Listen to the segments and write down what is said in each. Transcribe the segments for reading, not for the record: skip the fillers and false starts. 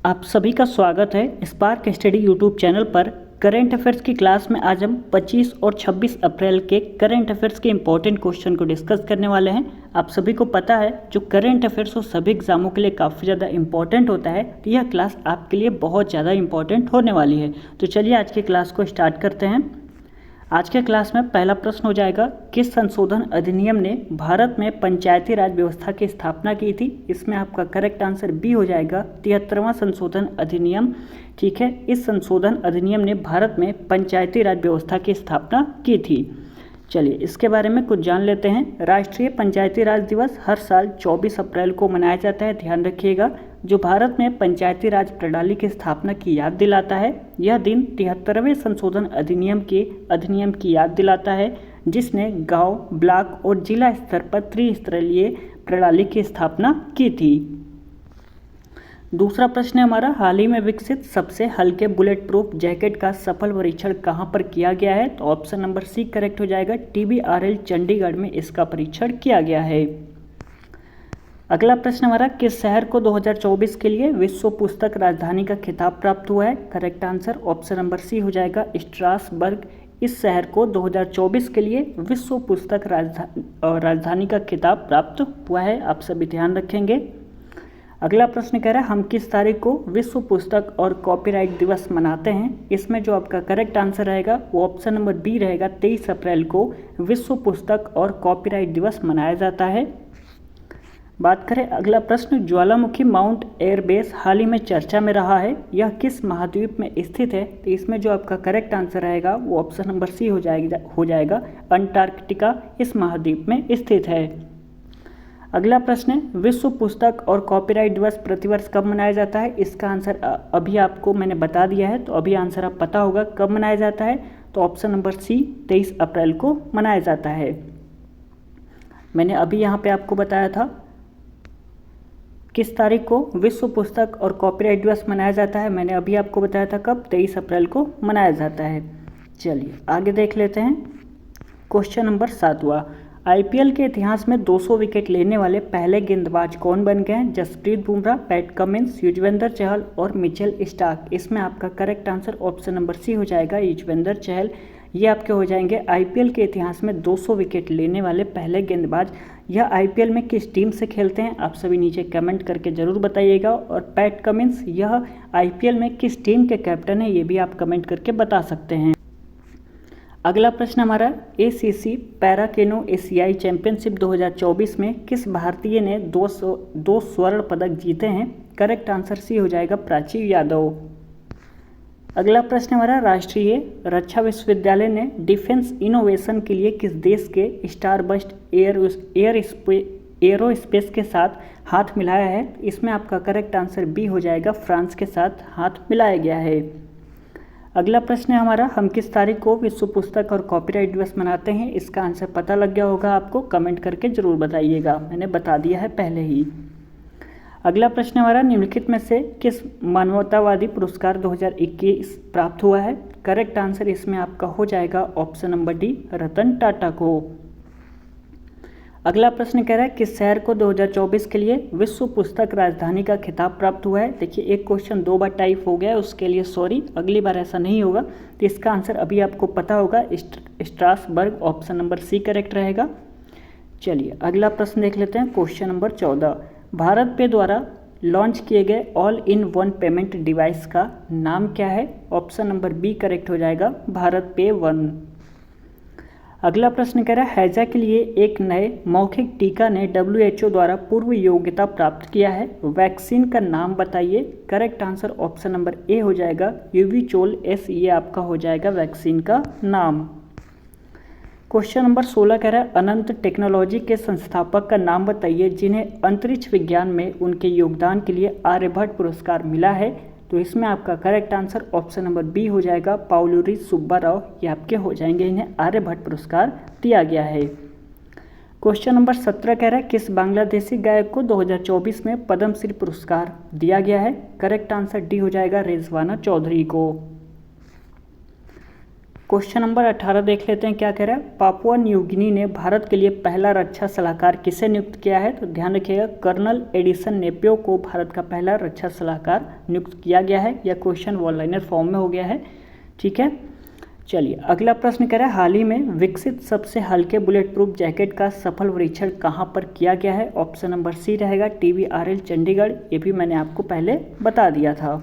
आप सभी का स्वागत है स्पार्क स्टडी यूट्यूब चैनल पर। करंट अफेयर्स की क्लास में आज हम 25 और 26 अप्रैल के करंट अफेयर्स के इंपॉर्टेंट क्वेश्चन को डिस्कस करने वाले हैं। आप सभी को पता है जो करंट अफेयर्स हो सभी एग्जामों के लिए काफ़ी ज़्यादा इंपॉर्टेंट होता है, तो यह क्लास आपके लिए बहुत ज़्यादा इंपॉर्टेंट होने वाली है। तो चलिए आज की क्लास को स्टार्ट करते हैं। आज के क्लास में पहला प्रश्न हो जाएगा, किस संशोधन अधिनियम ने भारत में पंचायती राज व्यवस्था की स्थापना की थी। इसमें आपका करेक्ट आंसर बी हो जाएगा, 73वां संशोधन अधिनियम। ठीक है, इस संशोधन अधिनियम ने भारत में पंचायती राज व्यवस्था की स्थापना की थी। चलिए इसके बारे में कुछ जान लेते हैं। राष्ट्रीय पंचायती राज दिवस हर साल 24 अप्रैल को मनाया जाता है, ध्यान रखिएगा, जो भारत में पंचायती राज प्रणाली की स्थापना की याद दिलाता है। यह दिन 73वें संशोधन अधिनियम की याद दिलाता है, जिसने गांव, ब्लॉक और जिला स्तर पर त्रिस्तरीय प्रणाली की स्थापना की थी। दूसरा प्रश्न है हमारा, हाल ही में विकसित सबसे हल्के बुलेट प्रूफ जैकेट का सफल परीक्षण कहां पर किया गया है। तो ऑप्शन नंबर सी करेक्ट हो जाएगा, TBRL चंडीगढ़ में इसका परीक्षण किया गया है। अगला प्रश्न हमारा, किस शहर को 2024 के लिए विश्व पुस्तक राजधानी का खिताब प्राप्त हुआ है। Correct answer option number C हो जाएगा, स्ट्रासबर्ग। इस शहर को 2024 के लिए विश्व पुस्तक राजधानी का खिताब प्राप्त हुआ है, आप सभी ध्यान रखेंगे। अगला प्रश्न कह रहा है, हम किस तारीख को विश्व पुस्तक और कॉपीराइट दिवस मनाते हैं। इसमें जो आपका करेक्ट आंसर रहेगा वो ऑप्शन नंबर बी रहेगा, 23 अप्रैल को विश्व पुस्तक और कॉपीराइट दिवस मनाया जाता है। बात करें अगला प्रश्न, ज्वालामुखी माउंट एयरबेस हाल ही में चर्चा में रहा है, यह किस महाद्वीप में स्थित है। तो इसमें जो आपका करेक्ट आंसर रहेगा वो ऑप्शन नंबर सी हो जाएगा, अंटार्कटिका इस महाद्वीप में स्थित है। अगला प्रश्न है, विश्व पुस्तक और कॉपीराइट दिवस प्रतिवर्ष कब मनाया जाता है। इसका आंसर अभी आपको मैंने बता दिया है, तो अभी आंसर आप पता होगा कब मनाया जाता है। तो ऑप्शन नंबर सी 23 अप्रैल को मनाया जाता है। मैंने अभी यहाँ पे आपको बताया था किस तारीख को विश्व पुस्तक और कॉपीराइट दिवस मनाया जाता है। मैंने अभी आपको बताया था कब, 23 अप्रैल को मनाया जाता है। चलिए आगे देख लेते हैं। क्वेश्चन नंबर 7वां, IPL के इतिहास में 200 विकेट लेने वाले पहले गेंदबाज कौन बन गए हैं। जसप्रीत बुमराह, पैट कमिंस, युजवेंद्र चहल और मिचेल स्टार्क। इसमें आपका correct answer option number C हो जाएगा, युजवेंद्र चहल। ये आपके हो जाएंगे IPL के इतिहास में 200 विकेट लेने वाले पहले गेंदबाज। यह IPL में किस टीम से खेलते हैं, आप सभी नीचे कमेंट करके ज़रूर बताइएगा। और पैट कमिंस यह IPL में किस टीम के कैप्टन है, ये भी आप कमेंट करके बता सकते हैं। अगला प्रश्न हमारा, ACC पैरा कैनो एशियाई चैंपियनशिप 2024 में किस भारतीय ने 2 स्वर्ण पदक जीते हैं। करेक्ट आंसर सी हो जाएगा, प्राची यादव। अगला प्रश्न हमारा, राष्ट्रीय रक्षा विश्वविद्यालय ने डिफेंस इनोवेशन के लिए किस देश के स्टारबस्ट एरोस्पेस के साथ हाथ मिलाया है। इसमें आपका करेक्ट आंसर बी हो जाएगा, फ्रांस के साथ हाथ मिलाया गया है। अगला प्रश्न है हमारा, हम किस तारीख को विश्व पुस्तक और कॉपीराइट दिवस मनाते हैं। इसका आंसर पता लग गया होगा आपको, कमेंट करके जरूर बताइएगा, मैंने बता दिया है पहले ही। अगला प्रश्न हमारा, निम्नलिखित में से किस मानवतावादी पुरस्कार 2021 प्राप्त हुआ है। करेक्ट आंसर इसमें आपका हो जाएगा option number D, Ratan Tata को। अगला प्रश्न कह रहा है, किस शहर को 2024 के लिए विश्व पुस्तक राजधानी का खिताब प्राप्त हुआ है। देखिए एक क्वेश्चन 2 बार टाइप हो गया है, उसके लिए सॉरी, अगली बार ऐसा नहीं होगा। तो इसका आंसर अभी आपको पता होगा, Strasbourg, option number C correct रहेगा। चलिए अगला प्रश्न देख लेते हैं। क्वेश्चन नंबर 14, भारत पे द्वारा लॉन्च किए गए all in one payment device का नाम क्या है। ऑप्शन नंबर बी करेक्ट हो जाएगा, भारत पे वन। अगला प्रश्न कह रहा है, हैजा के लिए एक नए मौखिक टीका ने WHO द्वारा पूर्व योग्यता प्राप्त किया है। वैक्सीन का नाम बताइए। Correct answer option number A हो जाएगा, यूविचोल एस, ये आपका हो जाएगा वैक्सीन का नाम। क्वेश्चन नंबर 16 कह रहा है, अनंत टेक्नोलॉजी के संस्थापक का नाम बताइए जिन्हें अंतरिक्ष विज्ञान में उनके योगदान के लिए आर्यभट्ट पुरस्कार मिला है। तो इसमें आपका correct answer option number B हो जाएगा, पाउलुरी सुब्बाराव, ये आपके हो जाएंगे, इन्हें आर्यभट्ट पुरस्कार दिया गया है। क्वेश्चन नंबर 17 कह रहा है, किस बांग्लादेशी गायक को 2024 में पद्मश्री पुरस्कार दिया गया है। करेक्ट आंसर डी हो जाएगा, रिजवाना चौधरी को। क्वेश्चन नंबर 18 देख लेते हैं क्या कह रहा है। पापुआ न्यू गिनी ने भारत के लिए पहला रक्षा सलाहकार किसे नियुक्त किया है? तो ध्यान रखिएगा, कर्नल एडिसन नेपियो को भारत का पहला रक्षा सलाहकार नियुक्त किया गया है। यह क्वेश्चन वन लाइनर फॉर्म में हो गया है, ठीक है। चलिए अगला प्रश्न कह रहा है, हाल ही में विकसित सबसे हल्के बुलेट प्रूफ जैकेट का सफल परीक्षण कहाँ पर किया गया है? ऑप्शन नंबर सी रहेगा TBRL चंडीगढ़। ये भी मैंने आपको पहले बता दिया था।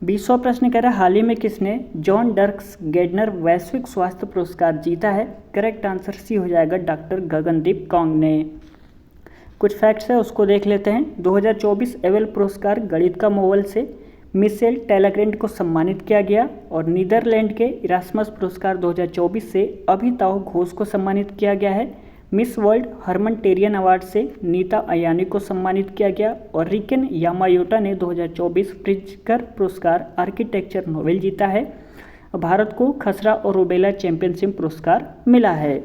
20वां प्रश्न कह रहा है, हाल ही में किसने जॉन डर्क्स गेडनर वैश्विक स्वास्थ्य पुरस्कार जीता है? करेक्ट आंसर सी हो जाएगा, डॉक्टर गगनदीप कौंग ने। कुछ फैक्ट्स है उसको देख लेते हैं। 2024 एवेल पुरस्कार गणित का मोवल से मिशेल टैलाग्रेंट को सम्मानित किया गया और नीदरलैंड के इरास्मस पुरस्कार 2024 से अभिताव घोष को सम्मानित किया गया है। मिस वर्ल्ड हरमन टेरियन अवार्ड से नीता अयानी को सम्मानित किया गया और रिकेन यामायोटा ने 2024 प्रिट्जकर पुरस्कार आर्किटेक्चर नोबेल जीता है। भारत को खसरा और रूबेला चैंपियनशिप पुरस्कार मिला है।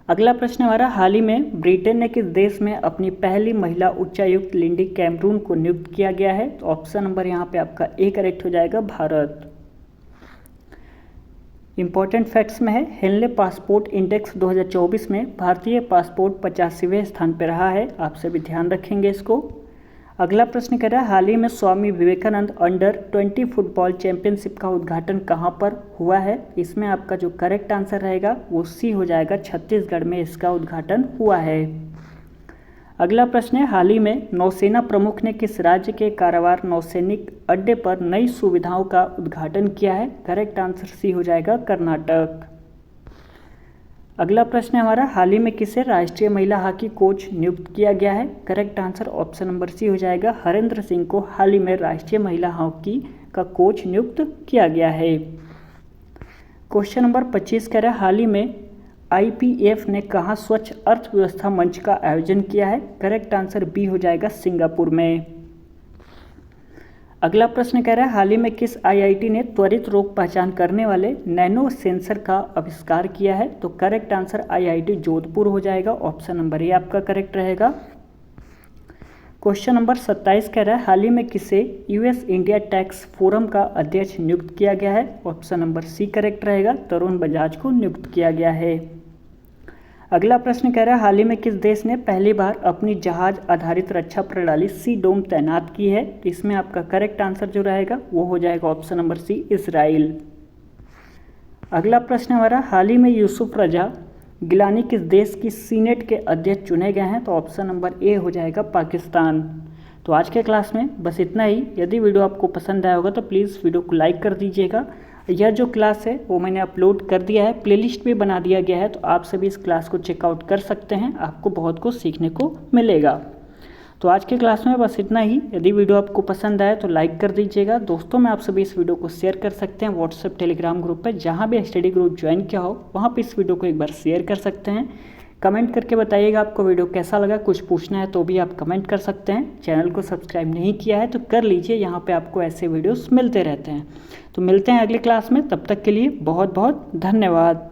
अगला प्रश्न हमारा, हाल ही में ब्रिटेन ने किस देश में अपनी पहली महिला उच्चायुक्त लिंडी कैमरून को नियुक्त किया गया है? तो ऑप्शन नंबर यहाँ पे आपका ए करेक्ट हो जाएगा, भारत। इंपॉर्टेंट फैक्ट्स में है, हेनले पासपोर्ट इंडेक्स 2024 में भारतीय पासपोर्ट 85वें स्थान पर रहा है। आप सभी ध्यान रखेंगे इसको। अगला प्रश्न कह रहा है, हाल ही में स्वामी विवेकानंद अंडर-20 फुटबॉल चैंपियनशिप का उद्घाटन कहां पर हुआ है? इसमें आपका जो करेक्ट आंसर रहेगा वो सी हो जाएगा, छत्तीसगढ़ में इसका उद्घाटन हुआ है। अगला प्रश्न है, हाल ही में नौसेना प्रमुख ने किस राज्य के कारावार नौसैनिक अड्डे पर नई सुविधाओं का उद्घाटन किया है? करेक्ट आंसर सी हो जाएगा, कर्नाटक। अगला प्रश्न है हमारा, हाल ही में किसे राष्ट्रीय महिला हॉकी कोच नियुक्त किया गया है? Correct answer option number C हो जाएगा, हरेंद्र सिंह को हाल ही में राष्ट्रीय महिला हॉकी का कोच नियुक्त किया गया है। क्वेश्चन नंबर 25 कह रहा है, हाल ही में IPF ने कहाँ स्वच्छ अर्थव्यवस्था मंच का आयोजन किया है? करेक्ट आंसर बी हो जाएगा, सिंगापुर में। अगला प्रश्न कह रहा है, हाल ही में किस IIT ने त्वरित रोग पहचान करने वाले नैनो सेंसर का आविष्कार किया है? तो करेक्ट आंसर IIT जोधपुर हो जाएगा, ऑप्शन नंबर ए आपका करेक्ट रहेगा। क्वेश्चन नंबर 27 कह रहा है, हाल ही में किसे US इंडिया टैक्स फोरम का अध्यक्ष नियुक्त किया गया है? ऑप्शन नंबर सी करेक्ट रहेगा, तरुण बजाज को नियुक्त किया गया है। अगला प्रश्न कह रहा है, हाल ही में किस देश ने पहली बार अपनी जहाज आधारित रक्षा प्रणाली सी डोम तैनात की है? तो इसमें आपका करेक्ट आंसर जो रहेगा वो हो जाएगा, ऑप्शन नंबर सी, इजराइल। अगला प्रश्न हमारा, हाल ही में यूसुफ रजा गिलानी किस देश की सीनेट के अध्यक्ष चुने गए हैं? तो ऑप्शन नंबर ए हो जाएगा, पाकिस्तान। तो आज के क्लास में बस इतना ही। यदि वीडियो आपको पसंद आया होगा तो प्लीज़ वीडियो को लाइक कर दीजिएगा। यह जो क्लास है वो मैंने अपलोड कर दिया है, प्लेलिस्ट भी बना दिया गया है, तो आप सभी इस क्लास को चेकआउट कर सकते हैं। आपको बहुत कुछ सीखने को मिलेगा। तो आज के क्लास में बस इतना ही। यदि वीडियो आपको पसंद आए तो लाइक कर दीजिएगा। दोस्तों में आप सभी इस वीडियो को शेयर कर सकते हैं व्हाट्सएप टेलीग्राम ग्रुप पर, जहाँ भी स्टडी ग्रुप ज्वाइन किया हो वहाँ पर इस वीडियो को एक बार शेयर कर सकते हैं। कमेंट करके बताइएगा आपको वीडियो कैसा लगा। कुछ पूछना है तो भी आप कमेंट कर सकते हैं। चैनल को सब्सक्राइब नहीं किया है तो कर लीजिए, यहाँ पे आपको ऐसे वीडियोस मिलते रहते हैं। तो मिलते हैं अगली क्लास में, तब तक के लिए बहुत बहुत धन्यवाद।